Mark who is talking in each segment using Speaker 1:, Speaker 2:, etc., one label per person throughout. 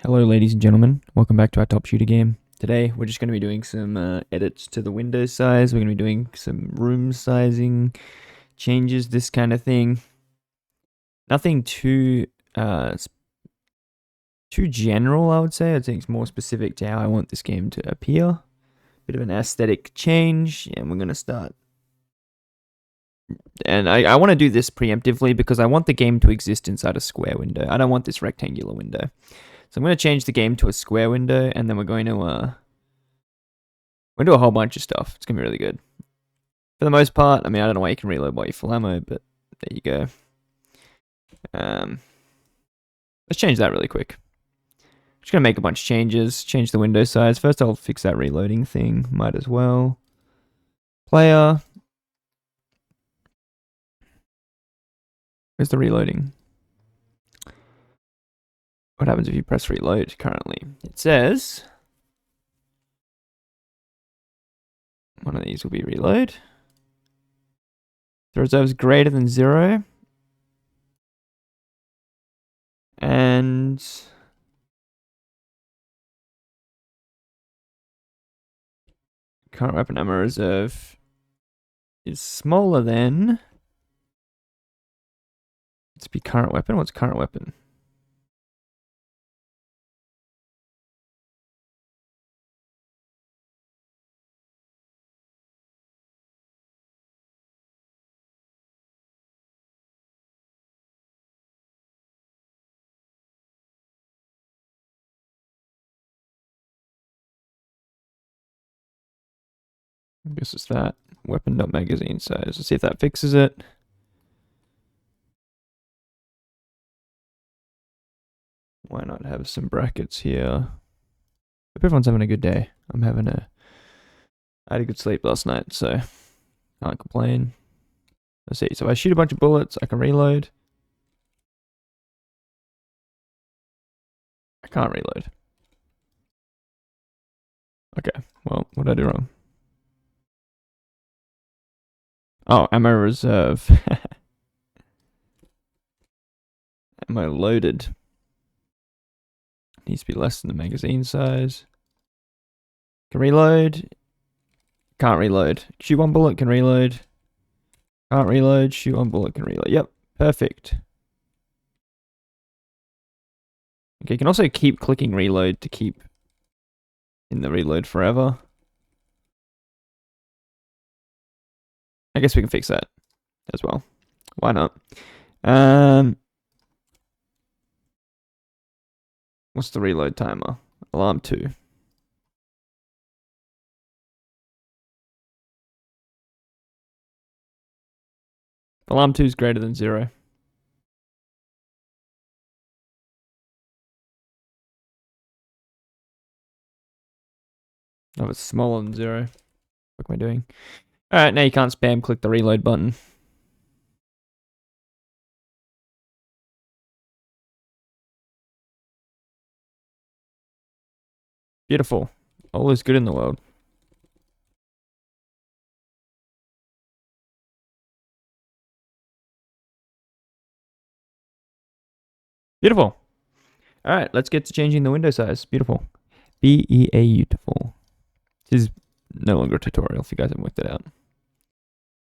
Speaker 1: Hello ladies and gentlemen, welcome back to our top shooter game. Today we're just going to be doing some edits to the window size. We're going to be doing some room sizing changes, this kind of thing. Nothing too general, I would say. I think it's more specific to how I want this game to appear. Bit of an aesthetic change, and we're going to start. And I want to do this preemptively because I want the game to exist inside a square window. I don't want this rectangular window. So I'm going to change the game to a square window, and then we're going to do a whole bunch of stuff. It's going to be really good. For the most part, I mean, I don't know why you can reload while you're full ammo, but there you go. Let's change that really quick. Just going to make a bunch of changes. Change the window size. First, I'll fix that reloading thing. Might as well. Player. Where's the reloading? What happens if you press reload currently? It says one of these will be reload. The reserve is greater than 0. And current weapon ammo reserve is smaller than. Let's be current weapon. What's current weapon? I guess it's that. Weapon.magazine size. Let's see if that fixes it. Why not have some brackets here? Hope everyone's having a good day. I had a good sleep last night, so can't complain. Let's see. So if I shoot a bunch of bullets, I can reload. I can't reload. Okay, well, what did I do wrong? Oh, ammo reserve. Ammo loaded. Needs to be less than the magazine size. Can reload. Can't reload. Shoot one bullet, can reload. Can't reload. Shoot one bullet, can reload. Yep, perfect. Okay, you can also keep clicking reload to keep in the reload forever. I guess we can fix that as well. Why not? What's the reload timer? Alarm 2. Alarm 2 is greater than 0. Oh, it's smaller than 0. What am I doing? Alright, now you can't spam click the reload button. Beautiful. All is good in the world. Beautiful. Alright, let's get to changing the window size. Beautiful. Beautiful. This is no longer a tutorial if you guys haven't worked it out.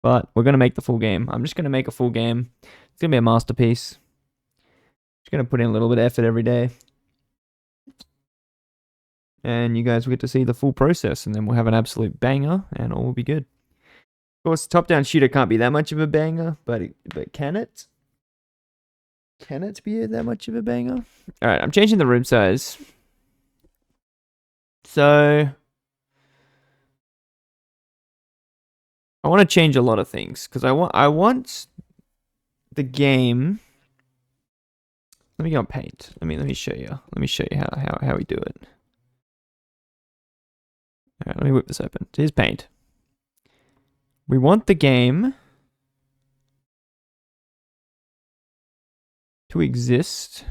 Speaker 1: But we're going to make the full game. I'm just going to make a full game. It's going to be a masterpiece. Just going to put in a little bit of effort every day. And you guys will get to see the full process. And then we'll have an absolute banger. And all will be good. Of course, top-down shooter can't be that much of a banger. But can it? Can it be that much of a banger? Alright, I'm changing the room size. So I want to change a lot of things because I want the game. Let me go on paint. Let me show you. Let me show you how we do it. All right, let me whip this open. Here's paint. We want the game to exist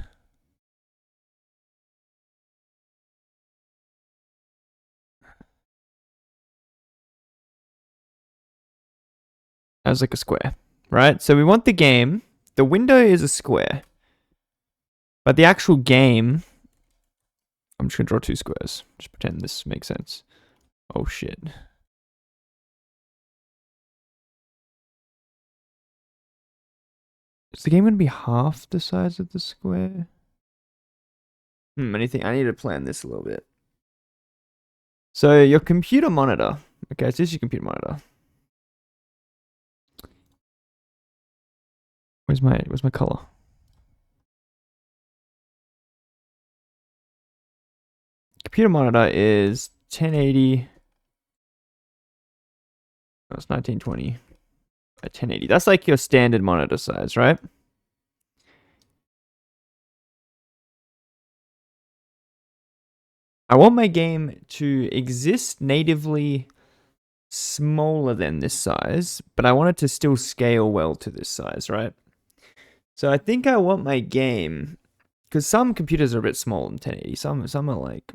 Speaker 1: as like a square, right? So we want the game, the window is a square, but the actual game I'm just gonna draw 2 squares. Just pretend this makes sense. Oh shit. Is the game gonna be half the size of the square? Anything? I need to plan this a little bit. So your computer monitor. Okay, so this is your computer monitor. Where's my color? Computer monitor is 1080. Oh, it's 1920 by 1080. That's like your standard monitor size, right? I want my game to exist natively smaller than this size, but I want it to still scale well to this size, right? So I think I want my game, because some computers are a bit smaller than 1080. Some are like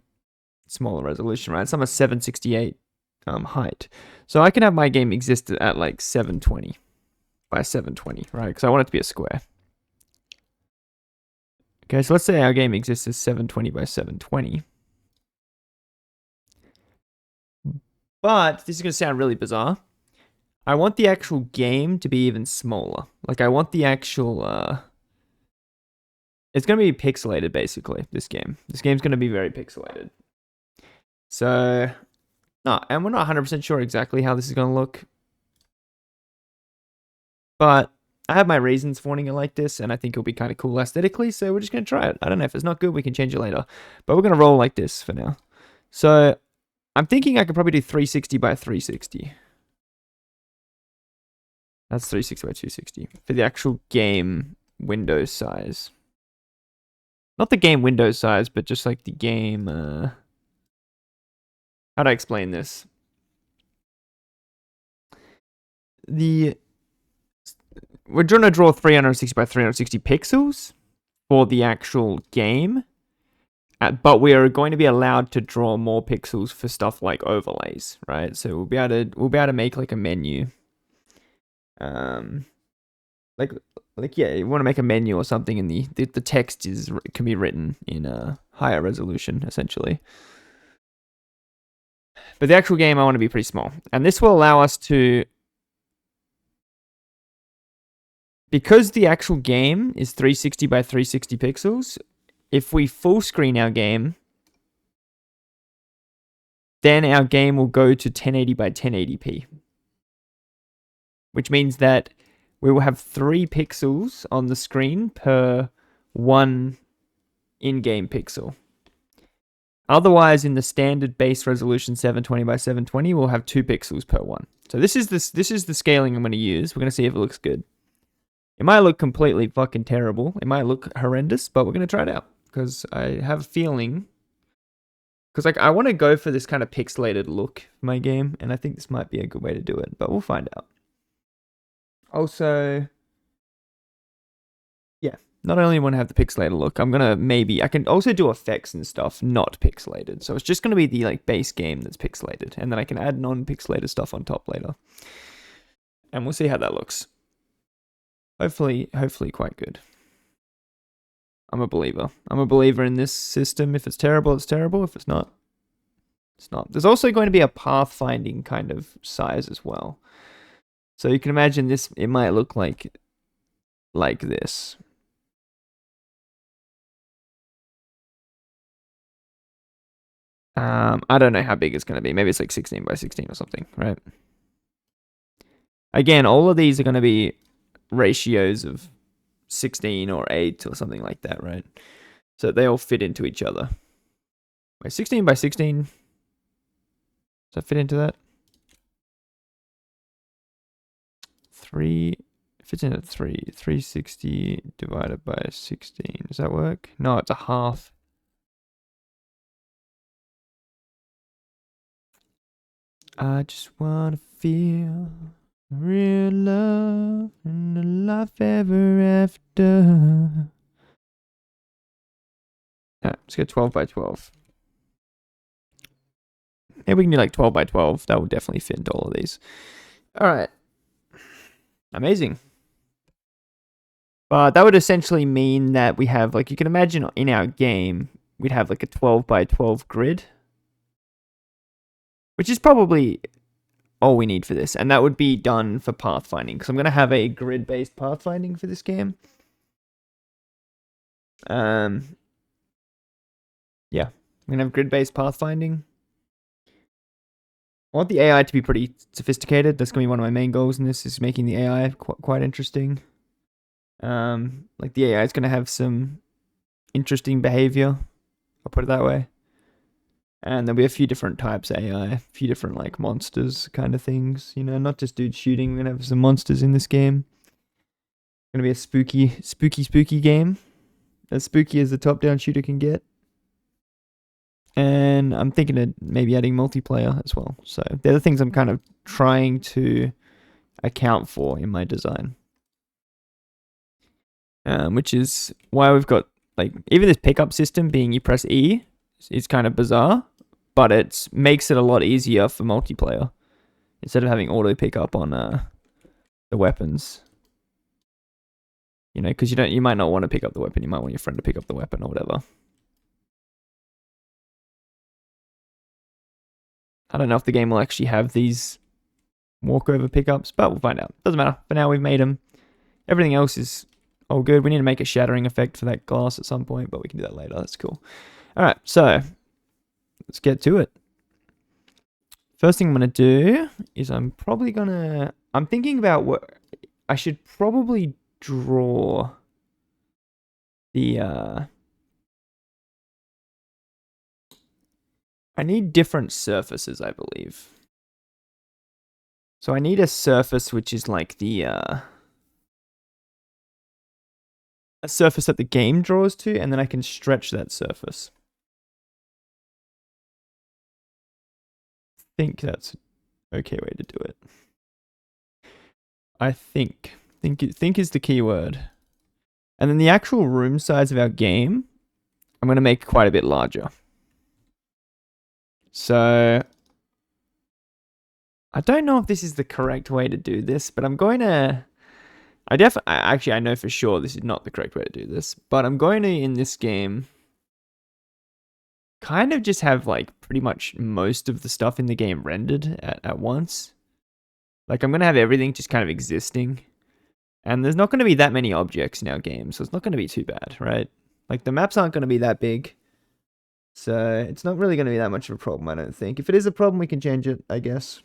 Speaker 1: smaller resolution, right? Some are 768 height. So I can have my game exist at like 720 by 720, right? Because I want it to be a square. Okay, so let's say our game exists as 720 by 720. But this is going to sound really bizarre. I want the actual game to be even smaller. Like, I want the actual... it's going to be pixelated, basically, this game. This game's going to be very pixelated. So... No, and we're not 100% sure exactly how this is going to look. But I have my reasons for wanting it like this, and I think it'll be kind of cool aesthetically, so we're just going to try it. I don't know, if it's not good, we can change it later. But we're going to roll like this for now. So... I'm thinking I could probably do 360 by 360. That's 360 by 260 for the actual game window size. Not the game window size, but just like the game... how do I explain this? We're trying to draw 360 by 360 pixels for the actual game. But we are going to be allowed to draw more pixels for stuff like overlays, right? So we'll be able to make like a menu. Like yeah, you want to make a menu or something, and the text can be written in a higher resolution, essentially. But the actual game I want to be pretty small, and this will allow us to, because the actual game is 360 by 360 pixels. If we full screen our game, then our game will go to 1080 by 1080p, which means that we will have 3 pixels on the screen per 1 in-game pixel. Otherwise, in the standard base resolution 720 by 720, we'll have 2 pixels per 1. So this is the scaling I'm going to use. We're going to see if it looks good. It might look completely fucking terrible. It might look horrendous, but we're going to try it out. Because I have a feeling... Because like I want to go for this kind of pixelated look for my game, and I think this might be a good way to do it, but we'll find out. Also... yeah. Not only want to have the pixelated look, I can also do effects and stuff not pixelated. So it's just going to be the like base game that's pixelated, and then I can add non-pixelated stuff on top later. And we'll see how that looks. Hopefully quite good. I'm a believer. I'm a believer in this system. If it's terrible, it's terrible. If it's not, it's not. There's also going to be a pathfinding kind of size as well. So you can imagine this, it might look like this. I don't know how big it's going to be. Maybe it's like 16 by 16 or something, right? Again, all of these are going to be ratios of 16 or 8 or something like that, right? So they all fit into each other. Wait, 16 by 16. Does that fit into that? 3 fits into 3. 360 divided by 16. Does that work? No, it's a half. I just want to feel real love and a life ever after. Let's go 12 by 12. Maybe we can do like 12 by 12. That will definitely fit into all of these. All right. Amazing. But that would essentially mean that we have, like, you can imagine in our game, we'd have like a 12 by 12 grid, which is probably all we need for this. And that would be done for pathfinding, because I'm going to have a grid-based pathfinding for this game. Yeah, I'm going to have grid-based pathfinding. I want the AI to be pretty sophisticated. That's going to be one of my main goals in this, is making the AI quite interesting. Like the AI is going to have some interesting behavior. I'll put it that way. And there'll be a few different types of AI, a few different like monsters kind of things. You know, not just dudes shooting. We're going to have some monsters in this game. It's going to be a spooky game. As spooky as the top-down shooter can get. And I'm thinking of maybe adding multiplayer as well. So they're the things I'm kind of trying to account for in my design. Which is why we've got, like, even this pickup system being you press E is kind of bizarre, but it makes it a lot easier for multiplayer instead of having auto pickup on the weapons. You know, because you might not want to pick up the weapon. You might want your friend to pick up the weapon or whatever. I don't know if the game will actually have these walkover pickups, but we'll find out. Doesn't matter. For now, we've made them. Everything else is all good. We need to make a shattering effect for that glass at some point, but we can do that later. That's cool. All right, so let's get to it. First thing I'm going to do is I'm thinking about what I should probably draw the, I need different surfaces, I believe. So I need a surface which is like the, a surface that the game draws to, and then I can stretch that surface. I think that's an okay way to do it. I think is the key word. And then the actual room size of our game, I'm going to make quite a bit larger. So I don't know if this is the correct way to do this, but I'm going to, I know for sure this is not the correct way to do this, but I'm going to, in this game, kind of just have like pretty much most of the stuff in the game rendered at once. Like I'm going to have everything just kind of existing. And there's not going to be that many objects in our game, so it's not going to be too bad, right? Like the maps aren't going to be that big. So it's not really going to be that much of a problem, I don't think. If it is a problem, we can change it, I guess.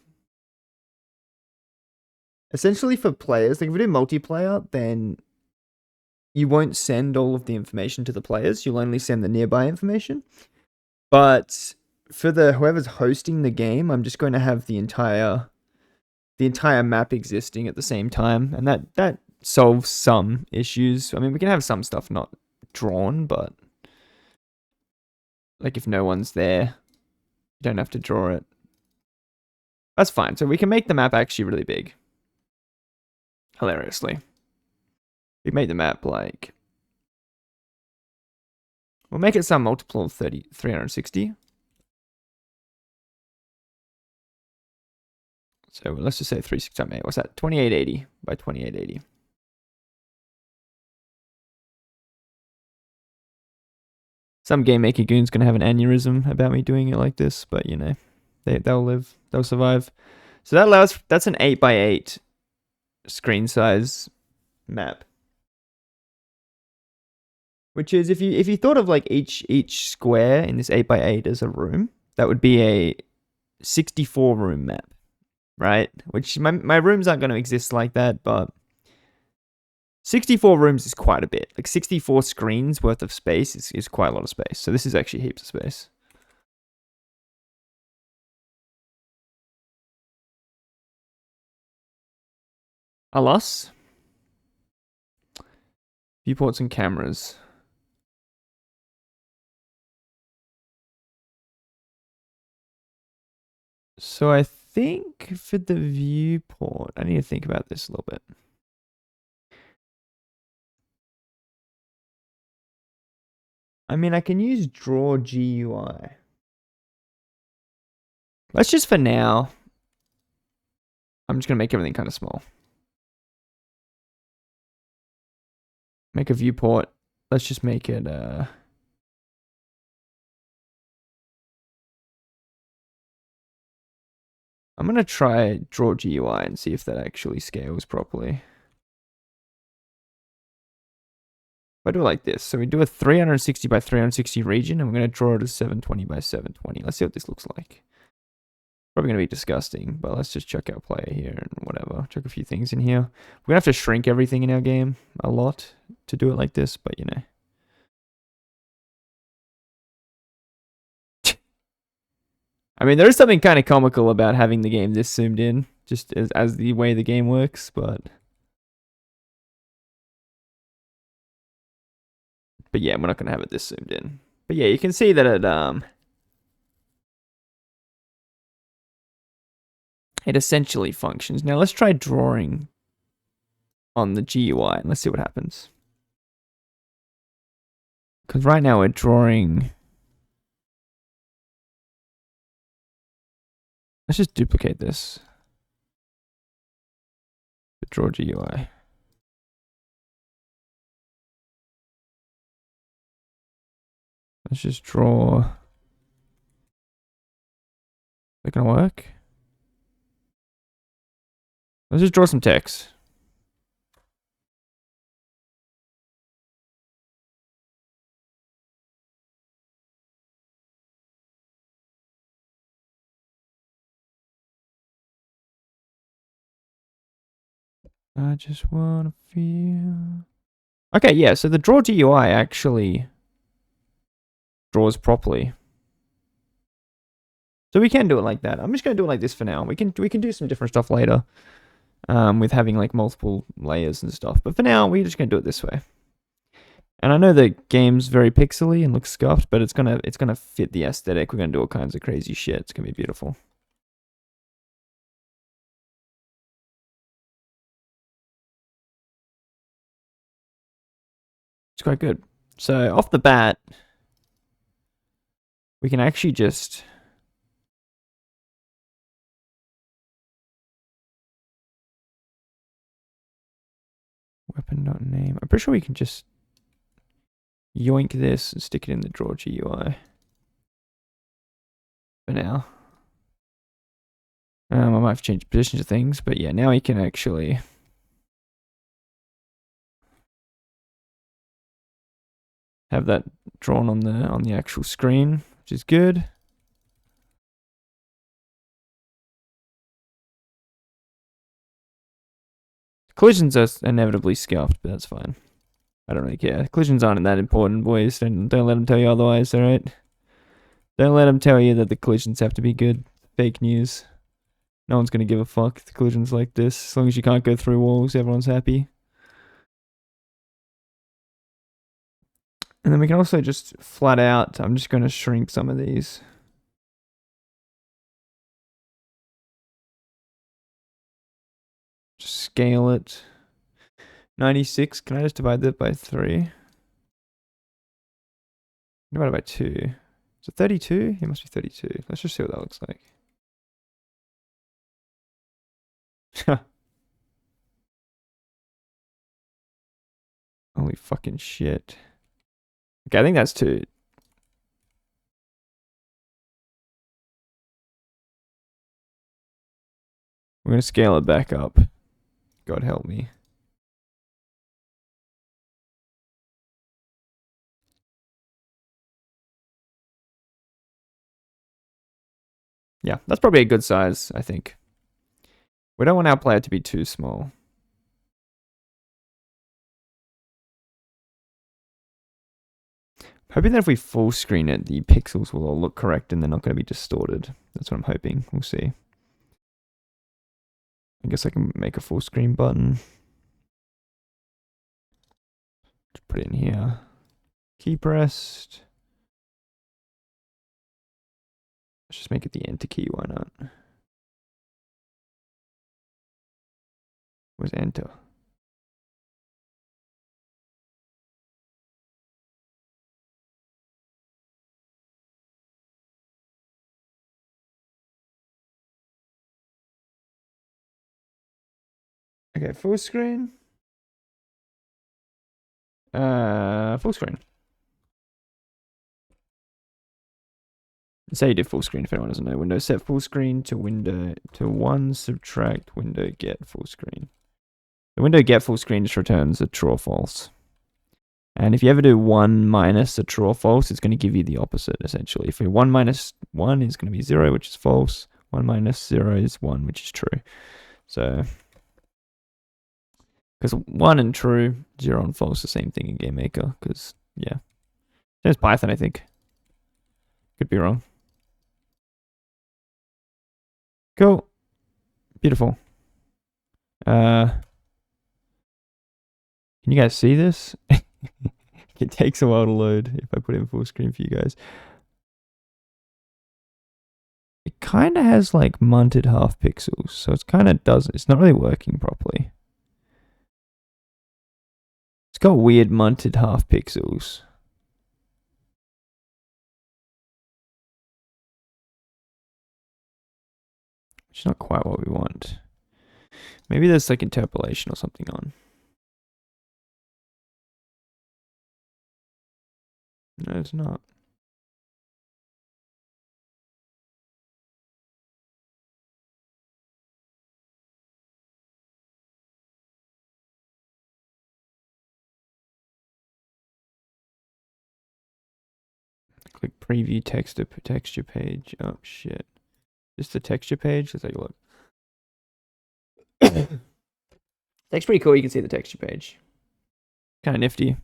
Speaker 1: Essentially for players, like if we do multiplayer, then you won't send all of the information to the players. You'll only send the nearby information. But for whoever's hosting the game, I'm just going to have the entire map existing at the same time, and that solves some issues. I mean, we can have some stuff not drawn, but like if no one's there, you don't have to draw it. That's fine. So we can make the map actually really big. Hilariously. We made the map like, we'll make it some multiple of 360. So let's just say 360 times 8. What's that? 2880 by 2880. Some GameMaker goon's gonna have an aneurysm about me doing it like this, but you know, they'll live, they'll survive. So that's an 8x8 screen size map. Which is, if you thought of like each square in this 8x8 as a room, that would be a 64 room map, right? Which my rooms aren't going to exist like that, but 64 rooms is quite a bit. Like 64 screens worth of space is quite a lot of space. So this is actually heaps of space. Alas, viewports and cameras. So I think for the viewport, I need to think about this a little bit. I mean, I can use draw GUI. Let's just, for now, I'm just going to make everything kind of small. Make a viewport. Let's just make it, I'm going to try draw GUI and see if that actually scales properly. If I do it like this, so we do a 360 by 360 region, and we're going to draw it as 720 by 720. Let's see what this looks like. Probably going to be disgusting, but let's just check our player here and whatever. Check a few things in here. We're going to have to shrink everything in our game a lot to do it like this, but you know. I mean, there is something kind of comical about having the game this zoomed in, just as the way the game works, but yeah, we're not going to have it this zoomed in. But yeah, you can see that it essentially functions. Now let's try drawing on the GUI and let's see what happens. Because right now we're drawing. Let's just duplicate this. Draw GUI. Let's just draw. Is that gonna work? Let's just draw some text. I just wanna feel. Okay, yeah, so the draw GUI actually draws properly. So we can do it like that. I'm just gonna do it like this for now. We can do some different stuff later. With having like multiple layers and stuff. But for now, we're just gonna do it this way. And I know the game's very pixely and looks scuffed, but it's gonna fit the aesthetic. We're gonna do all kinds of crazy shit. It's gonna be beautiful. It's quite good. So off the bat, we can actually just weapon.name. I'm pretty sure we can just yoink this and stick it in the draw GUI for now. I might have changed positions of things, but yeah, now we can actually have that drawn on the actual screen, which is good. Collisions are inevitably scuffed, but that's fine. I don't really care. Collisions aren't that important, boys. Don't let them tell you otherwise, alright? Don't let them tell you that the collisions have to be good. Fake news. No one's gonna give a fuck. The collisions like this. As long as you can't go through walls, everyone's happy. And then we can also just flat out, I'm just gonna shrink some of these. Just scale it. 96, can I just divide that by 3? Divided by 2. Is it 32? It must be 32. Let's just see what that looks like. Holy fucking shit. Okay, I think that's 2. We're gonna scale it back up. God help me. Yeah, that's probably a good size, I think. We don't want our player to be too small. Hoping that if we full screen it, the pixels will all look correct and they're not going to be distorted. That's what I'm hoping. We'll see. I guess I can make a full screen button. Just put it in here. Key pressed. Let's just make it the enter key, why not? Where's enter? Okay, full screen. Full screen. Say you did full screen if anyone doesn't know. Window set full screen to window to 1 subtract window get full screen. The window get full screen just returns a true or false. And if you ever do 1 minus a true or false, it's going to give you the opposite essentially. If 1 minus 1 is going to be 0, which is false. 1 minus 0 is 1, which is true. So, because 1 and true, 0 and false, the same thing in GameMaker. Because, yeah. There's Python, I think. Could be wrong. Cool. Beautiful. Can you guys see this? It takes a while to load if I put it in full screen for you guys. It kind of has like munted half pixels, so it's kind of doesn't. It's not really working properly. It's got weird munted half pixels. Which is not quite what we want. Maybe there's like interpolation or something on. No, it's not. Click preview texture page. Oh shit. Just the texture page? Let's take a look. That's pretty cool. You can see the texture page. Kind of nifty.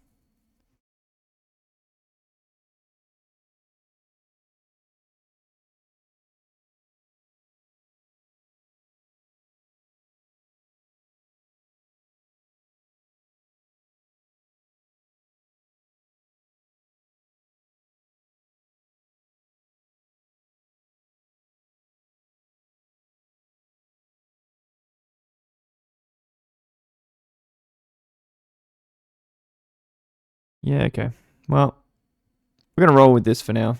Speaker 1: Yeah, okay. Well, we're going to roll with this for now.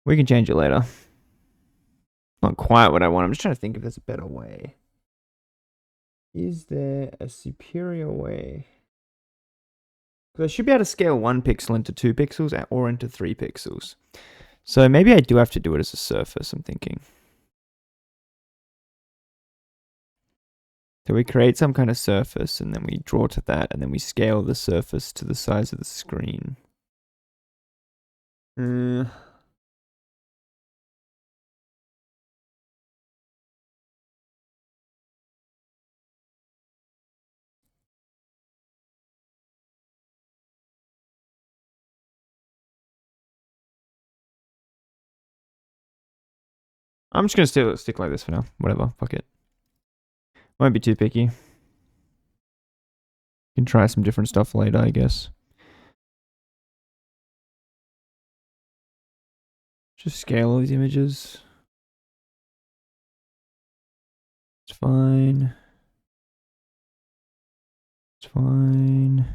Speaker 1: We can change it later. Not quite what I want. I'm just trying to think if there's a better way. Is there a superior way? Because I should be able to scale 1 pixel into 2 pixels or into 3 pixels. So maybe I do have to do it as a surface, I'm thinking. So we create some kind of surface and then we draw to that and then we scale the surface to the size of the screen. I'm just going to stick like this for now. Whatever, fuck it. Won't be too picky. Can try some different stuff later, I guess. Just scale all these images. It's fine. It's fine.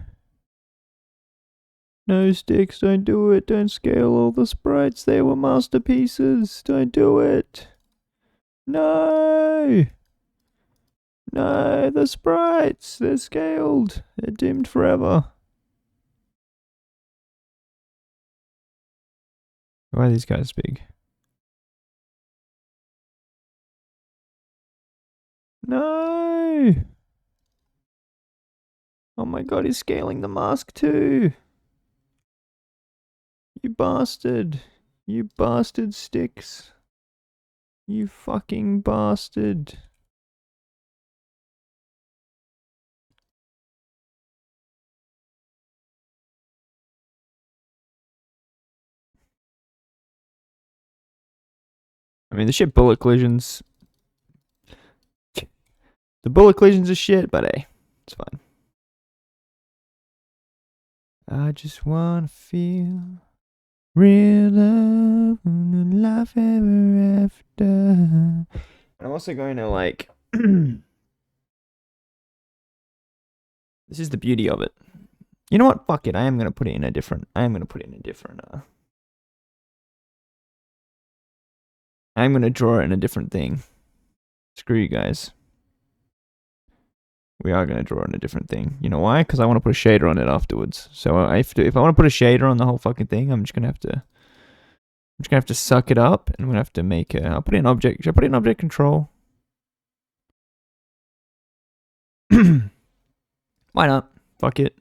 Speaker 1: No, Sticks, don't do it. Don't scale all the sprites. They were masterpieces. Don't do it. No! No, the sprites. They're scaled. They're doomed forever. Why are these guys big? No! Oh my god, he's scaling the mask too. You bastard. You bastard, Sticks. You fucking bastard. I mean, the shit bullet collisions. The bullet collisions are shit, but hey, it's fine. I just wanna feel real love and life ever after. And I'm also going to like. This is the beauty of it. You know what? Fuck it. I am gonna put it in a different. I'm gonna draw it in a different thing. Screw you guys. We are gonna draw it in a different thing. You know why? Because I want to put a shader on it afterwards. So if I want to put a shader on the whole fucking thing, I'm just gonna have to just gonna have to suck it up, and we're gonna have to make a. I'll put in object. Should I put in object control? Why not? Fuck it.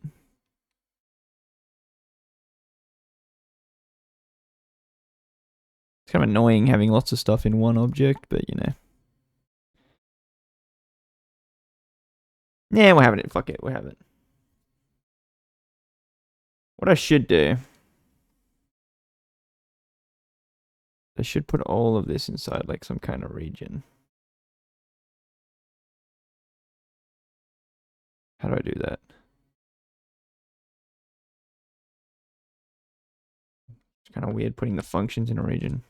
Speaker 1: It's kind of annoying having lots of stuff in one object, but you know. Yeah, we're having it. Fuck it. We're having it. What I should do. I should put all of this inside like some kind of region. How do I do that? It's kind of weird putting the functions in a region.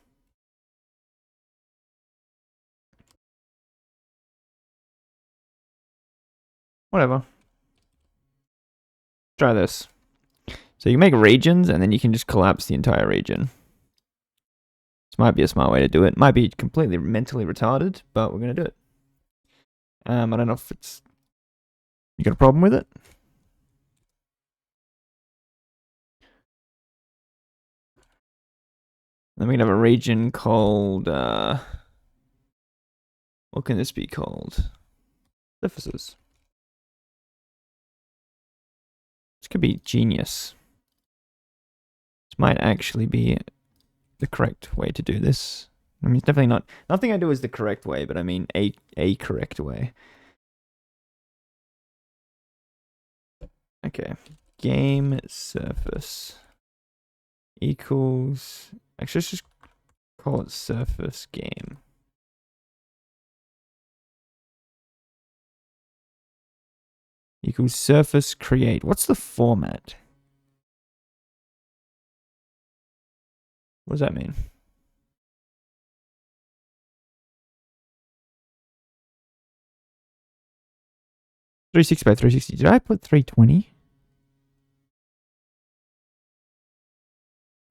Speaker 1: Whatever. Try this. So you make regions and then you can just collapse the entire region. This might be a smart way to do it. Might be completely mentally retarded, but we're going to do it. I don't know if it's... You got a problem with it? Then we can have a region called... what can this be called? Surfaces. This could be genius. This might actually be the correct way to do this. I mean, it's definitely not... Nothing I do is the correct way, but I mean a correct way. Okay. Game surface equals... Actually, let's just call it surface game. Equals surface create. What's the format? What does that mean? 360 by 360. Did I put 320?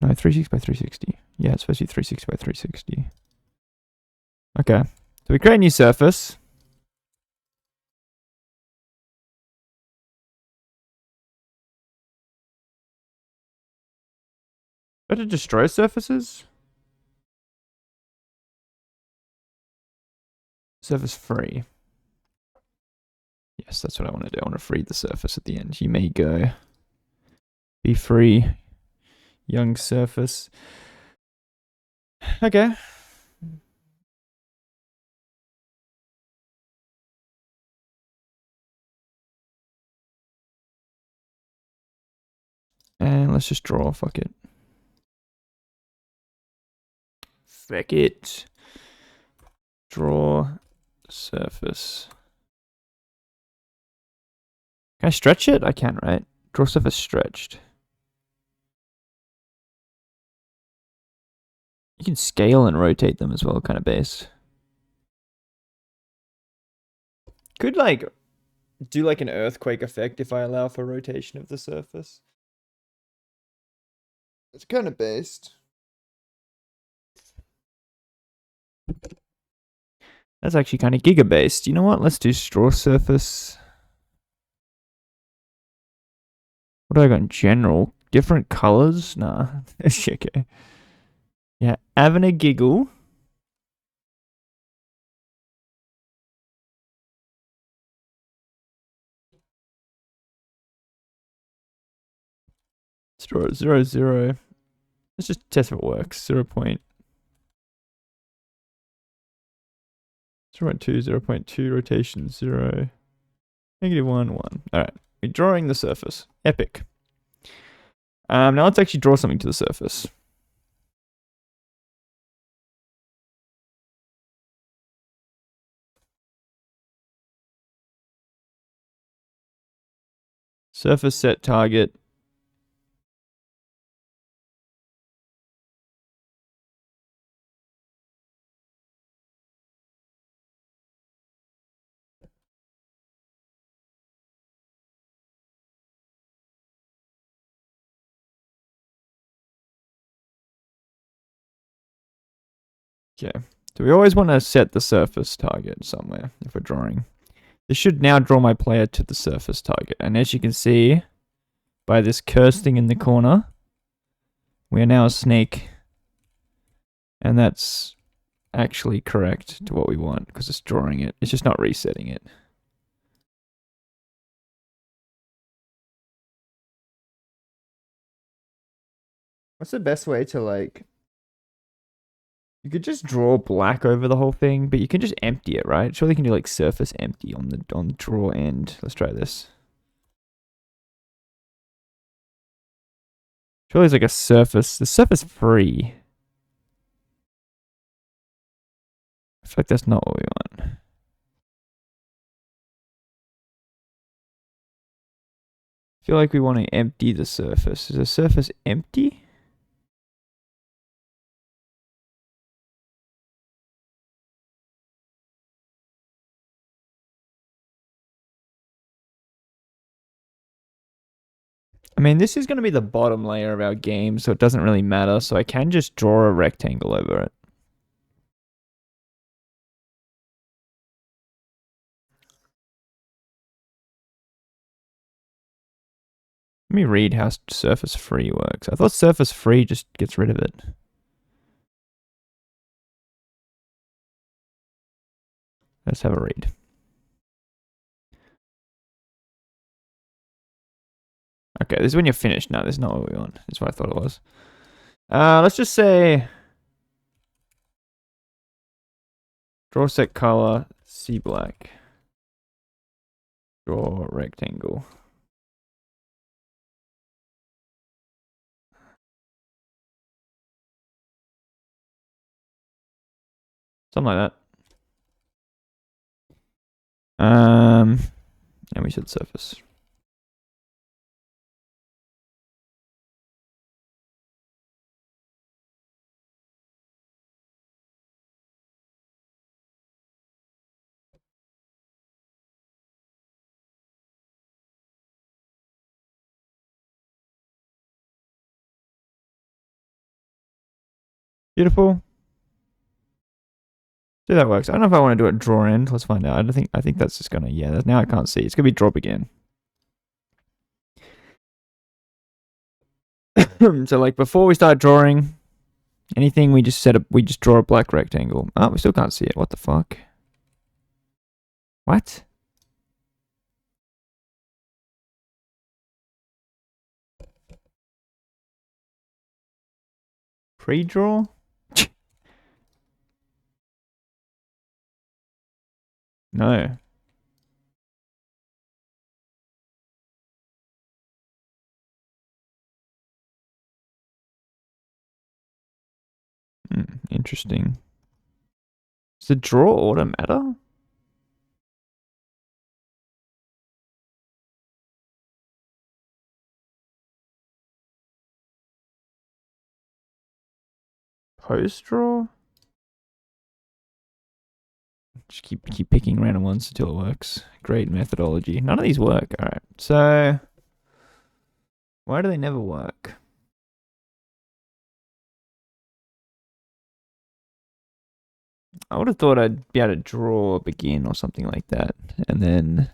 Speaker 1: No, 360 by 360. Yeah, it's supposed to be 360 by 360. Okay. So we create a new surface. Better destroy surfaces? Surface free. Yes, that's what I want to do. I want to free the surface at the end. You may go. Be free. Young surface. Okay. And let's just draw. Fuck it. Fuck it. Draw surface. Can I stretch it? I can, right? Draw surface stretched. You can scale and rotate them as well, kind of based. Could like do like an earthquake effect if I allow for rotation of the surface. It's kind of based. That's actually kind of giga based. You know what? Let's do straw surface. What do I got in general? Different colors? Nah. Okay. Yeah, having a giggle. Straw 0, 0. Let's just test if it works. 0. 0.2, 0.2, rotation 0. -1, 1. Alright. We're drawing the surface. Epic. Now let's actually draw something to the surface. Surface set target. Okay. So we always want to set the surface target somewhere if we're drawing. This should now draw my player to the surface target. And as you can see, by this cursed thing in the corner, we are now a snake And that's actually correct to what we want because it's drawing it. It's just not resetting it. What's the best way to like... You could just draw black over the whole thing, but you can just empty it, right? Surely you can do like surface empty on the draw end. Let's try this. Surely it's like a surface. The surface free. I feel like that's not what we want. I feel like we want to empty the surface. Is the surface empty? I mean, this is going to be the bottom layer of our game, so it doesn't really matter. So I can just draw a rectangle over it. Let me read how surface free works. I thought surface free just gets rid of it. Let's have a read. Okay, this is when you're finished. No, this is not what we want. That's what I thought it was. Let's just say draw set color, C black. Draw rectangle. Something like that. And we said surface. Beautiful. See, that works. I don't know if I want to do it draw end. Let's find out. I think that's just gonna, yeah, now I can't see. It's gonna be drop again. So like before we start drawing anything, we just we just draw a black rectangle. Oh, we still can't see it. What the fuck? What? Pre-draw? No. Interesting. Does the draw order matter? Post draw? Just keep picking random ones until it works. Great methodology. None of these work. All right. So why do they never work? I would have thought I'd be able to draw begin or something like that, and then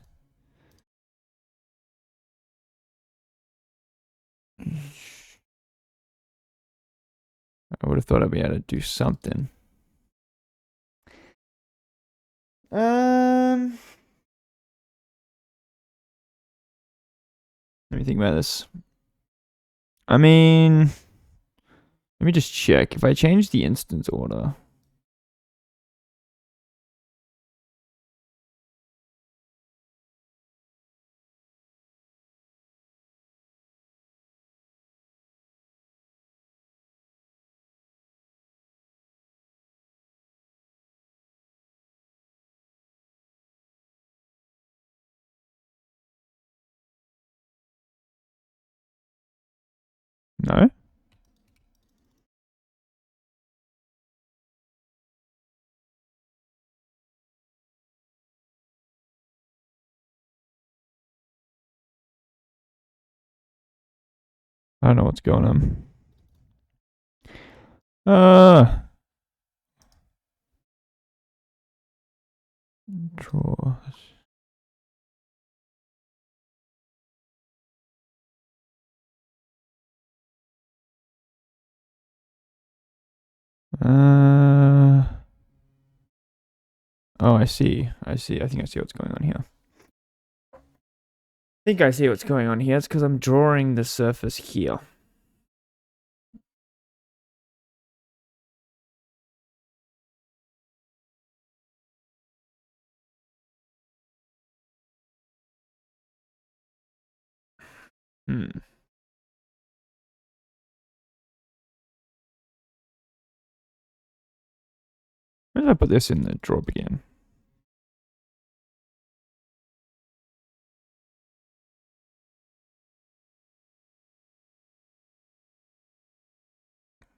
Speaker 1: I would have thought I'd be able to do something. Let me think about this. I mean, let me just check. If I change the instance order, no. I don't know what's going on. Draw. Oh, I see. I see. I think I see what's going on here. I think I see what's going on here. It's because I'm drawing the surface here. Hmm. Where did I put this in the drawer again?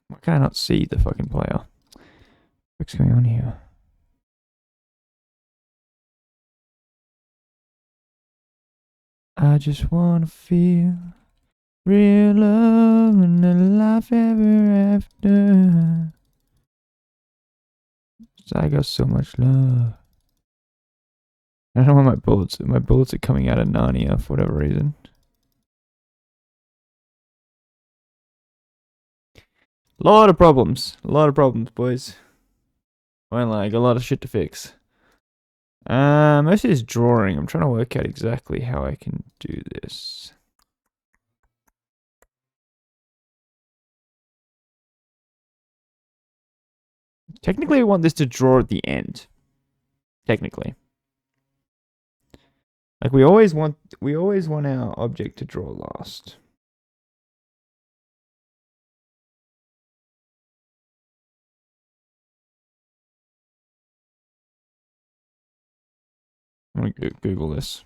Speaker 1: Why can I not see the fucking player? What's going on here? I just wanna feel real love and a life ever after. I got so much love. I don't know why my bullets are coming out of Narnia for whatever reason. A lot of problems, boys. Well, like a lot of shit to fix. Most of this drawing, I'm trying to work out exactly how I can do this. Technically, I want this to draw at the end. Technically. Like we always want our object to draw last. I'm gonna Google this.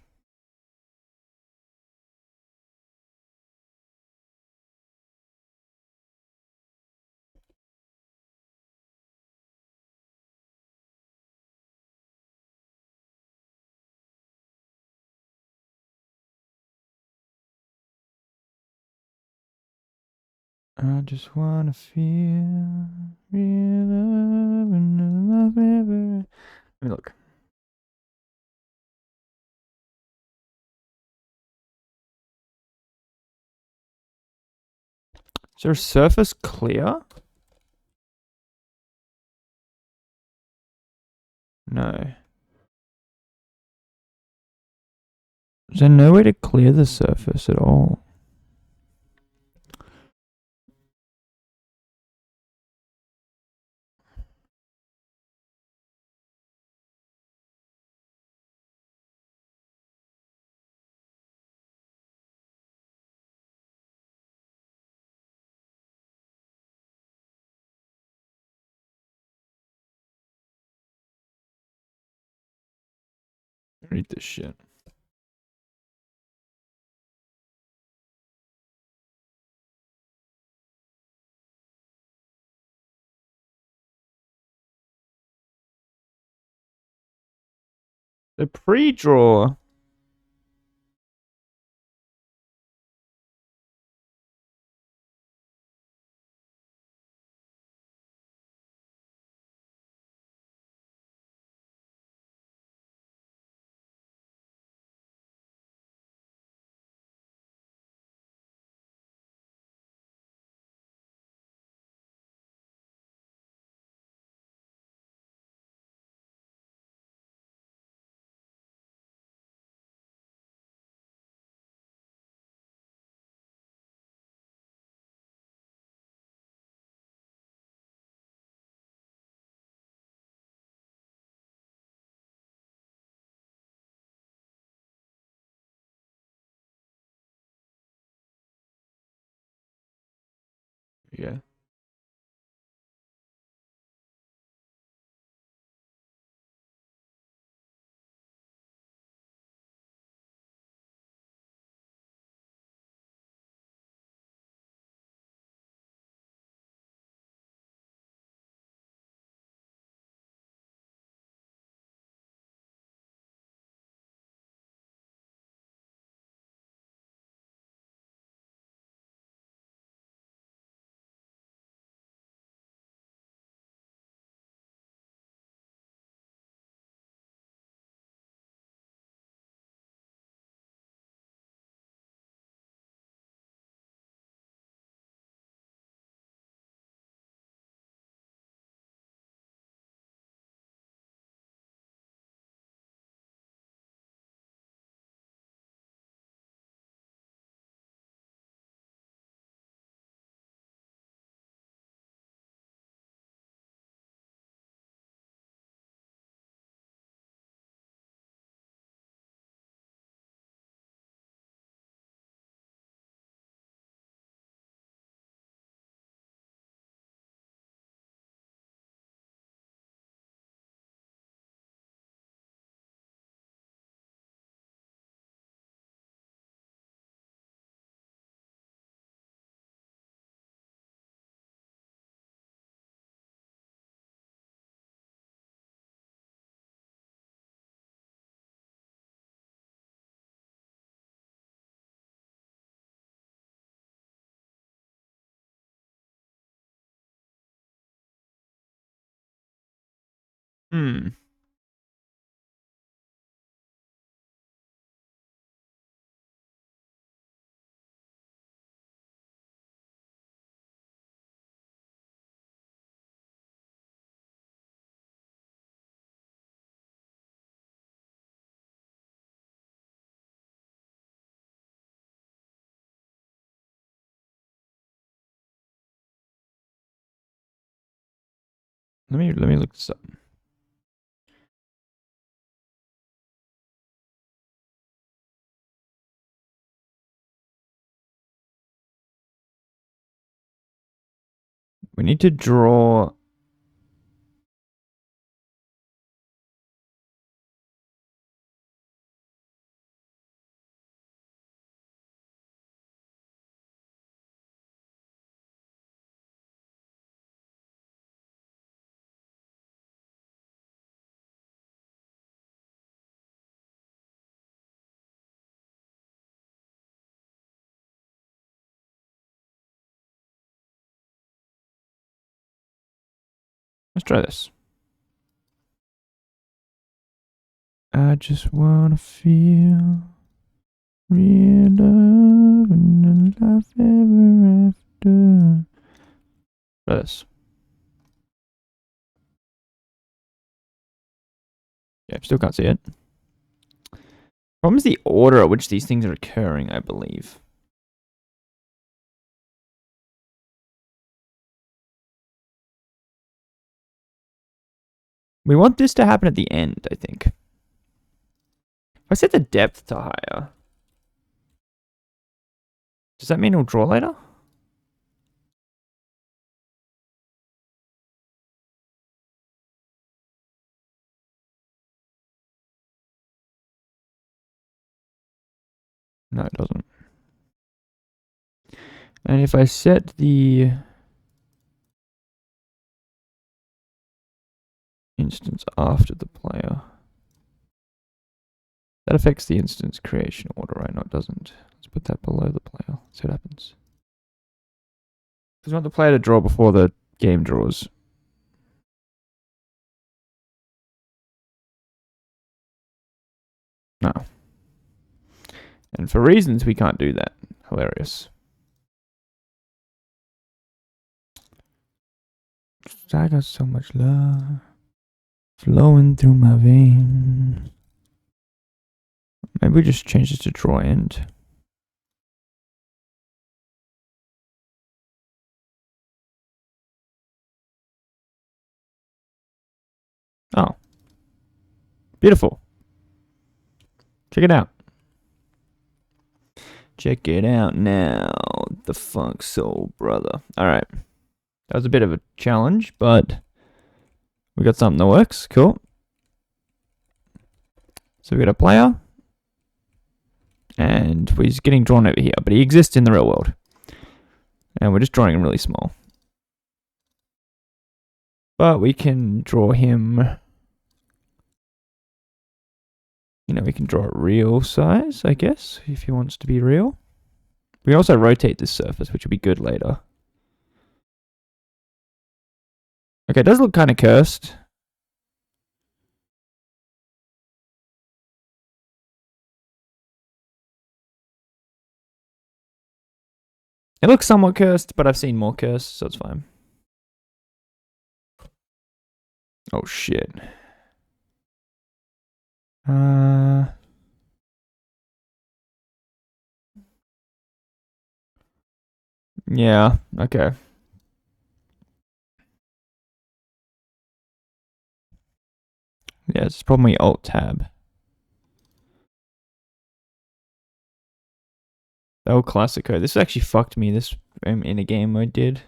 Speaker 1: I just wanna feel real love and love ever. Let me look. Is there a surface clear? No. Is there no way to clear the surface at all? Read this shit. The pre-draw. Yeah. Hmm. Let me look this up. We need to draw. Let's try this. I just wanna feel real love and life ever after. Try this. Yeah, still can't see it. Problem is the order at which these things are occurring, I believe. We want this to happen at the end, I think. If I set the depth to higher, does that mean it'll draw later? No, it doesn't. And if I set the instance after the player, that affects the instance creation order, right? No, it doesn't. Let's put that below the player. See what happens. Because we want the player to draw before the game draws. No. And for reasons we can't do that. Hilarious. I got so much love flowing through my veins. Maybe we just change this to draw end. Oh. Beautiful. Check it out. Check it out now. The Funk Soul Brother. Alright. That was a bit of a challenge, but we got something that works. Cool. So we got a player. And he's getting drawn over here, but he exists in the real world. And we're just drawing him really small. But we can draw him. You know, we can draw it real size, I guess, if he wants to be real. We can also rotate this surface, which will be good later. Okay, it does look kind of cursed. It looks somewhat cursed, but I've seen more cursed, so it's fine. Oh, shit. Yeah, okay. Yeah, it's probably Alt-Tab. Oh, Classico. This actually fucked me this in a game I did.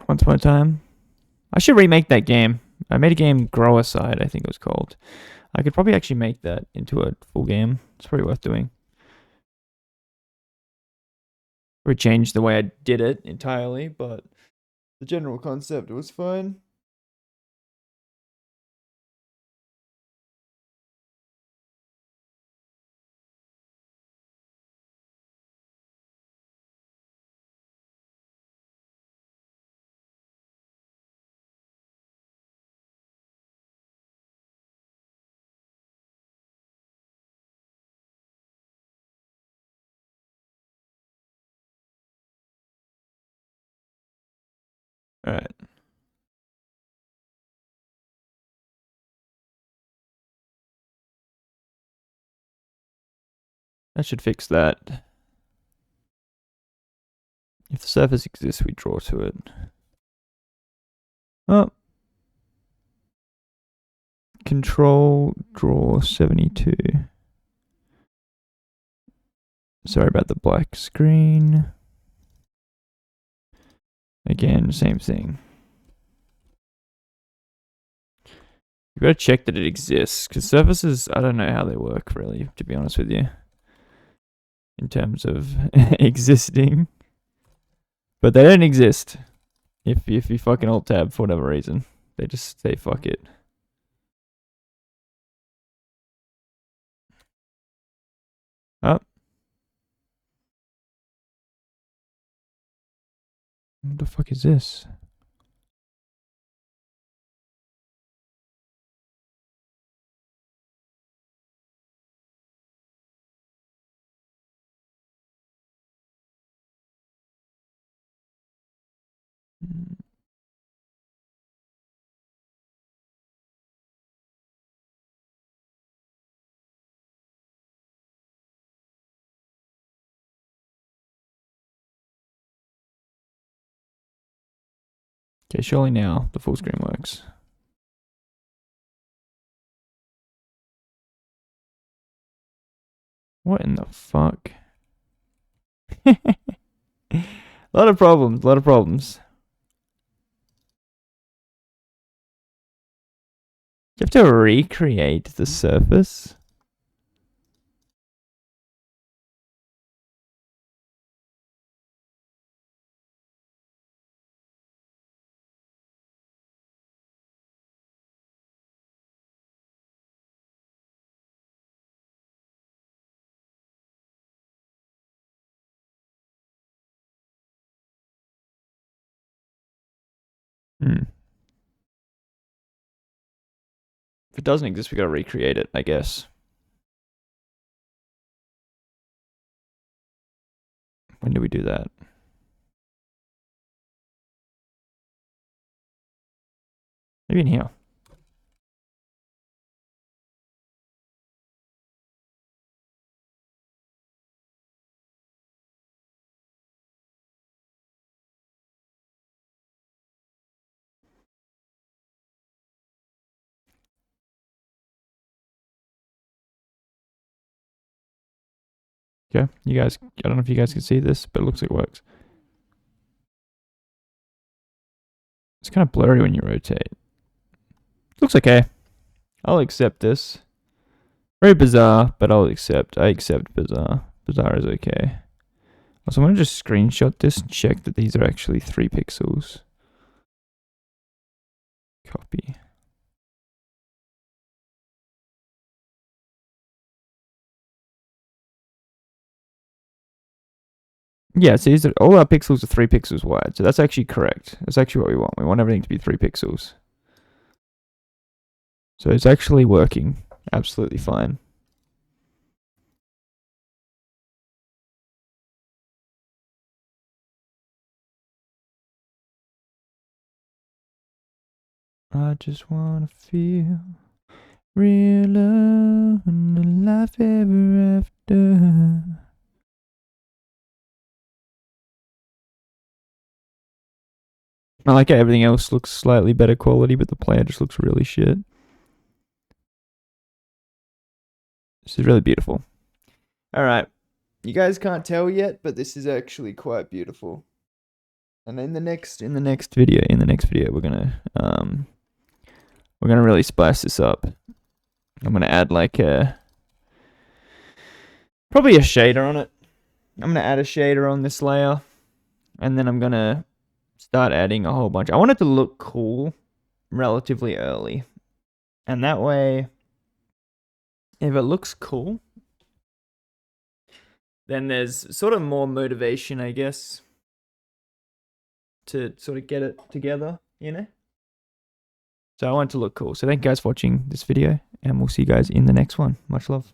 Speaker 1: Once upon a time. I should remake that game. I made a game, Grower Side, I think it was called. I could probably actually make that into a full game. It's probably worth doing. Or change the way I did it entirely, but the general concept was fine. All right. That should fix that. If the surface exists, we draw to it. Oh. Control draw 72. Sorry about the black screen. Again, same thing. You've got to check that it exists, because surfaces, I don't know how they work, really, to be honest with you, in terms of existing. But they don't exist if you fucking alt-tab for whatever reason. They just say fuck it. Oh. What the fuck is this? Okay, surely now the full screen works. What in the fuck? A lot of problems, a lot of problems. You have to recreate the surface? Hmm. If it doesn't exist, we gotta recreate it, I guess. When do we do that? Maybe in here. Okay, you guys, I don't know if you guys can see this, but it looks like it works. It's kind of blurry when you rotate. Looks okay. I'll accept this. Very bizarre, but I'll accept. I accept bizarre. Bizarre is okay. Also, I'm going to just screenshot this and check that these are actually 3 pixels. Copy. Yeah, so these are, all our pixels are 3 pixels wide, so that's actually correct. That's actually what we want. We want everything to be 3 pixels. So it's actually working absolutely fine. I just wanna feel real love and a life ever after. I like how everything else looks slightly better quality, but the player just looks really shit. This is really beautiful. Alright. You guys can't tell yet, but this is actually quite beautiful. And in the next video, we're gonna really spice this up. I'm gonna add like probably a shader on it. I'm gonna add a shader on this layer, and then I'm gonna start adding a whole bunch. I want it to look cool relatively early, and that way, if it looks cool, then there's sort of more motivation, I guess, to sort of get it together, you know? So I want it to look cool. So thank you guys for watching this video, and we'll see you guys in the next one. Much love.